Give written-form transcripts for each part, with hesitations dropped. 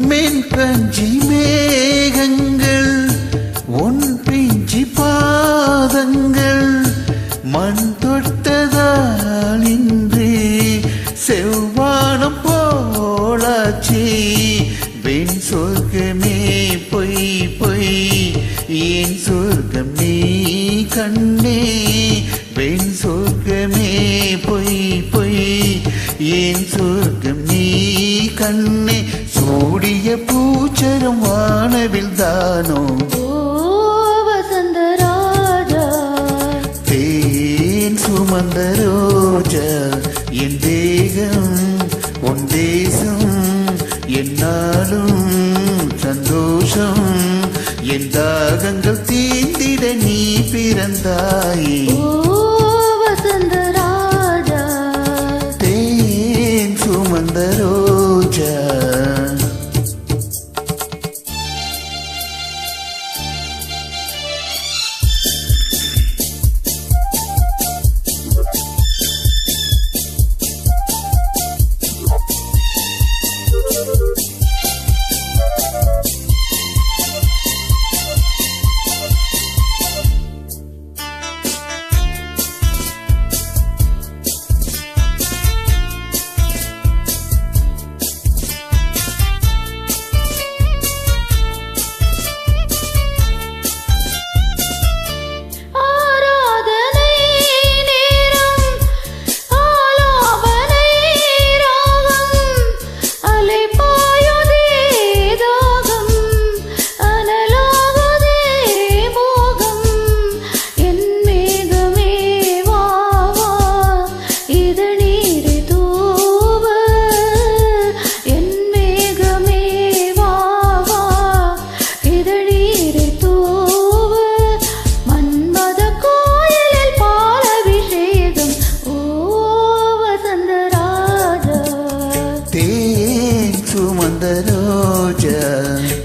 மென் பஞ்சி மேகங்கள் உன் பிஞ்சி பாதங்கள் மண் தொட்டதால் இன்று செவ்வானம் போலாச்சி வெண் சொர்க்கமே பொய் பொய் ஏன் சொர்க்கம் நீ கண்ணே வெண் சொர்க்கமே பொய் பொய் ஏன் சொர்க்கம் நீ கண்ணே சூடிய பூச்சரம் வானவில் தானோ வசந்த ராஜா தேன் சுமந்த ரோஜா என் தேகம் உன் தேசம் என்னாலும் சந்தோஷம் என் தாகங்கள் தீந்திட நீ பிறந்தாயே வசந்த ராஜா தேன் சுமந்த ரோஜா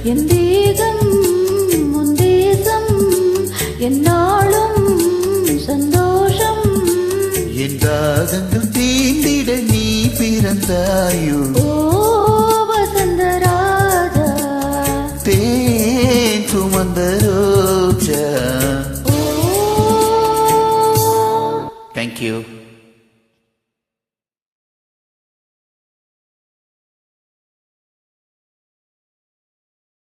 என் தேகம் உன் தேசம் என்னாலும் சந்தோஷம் என் தாகங்கள் தீண்டிட நீ பிறந்தாயோ வசந்த ராஜா தேன் சுமந்த ரோஜா. Thank you.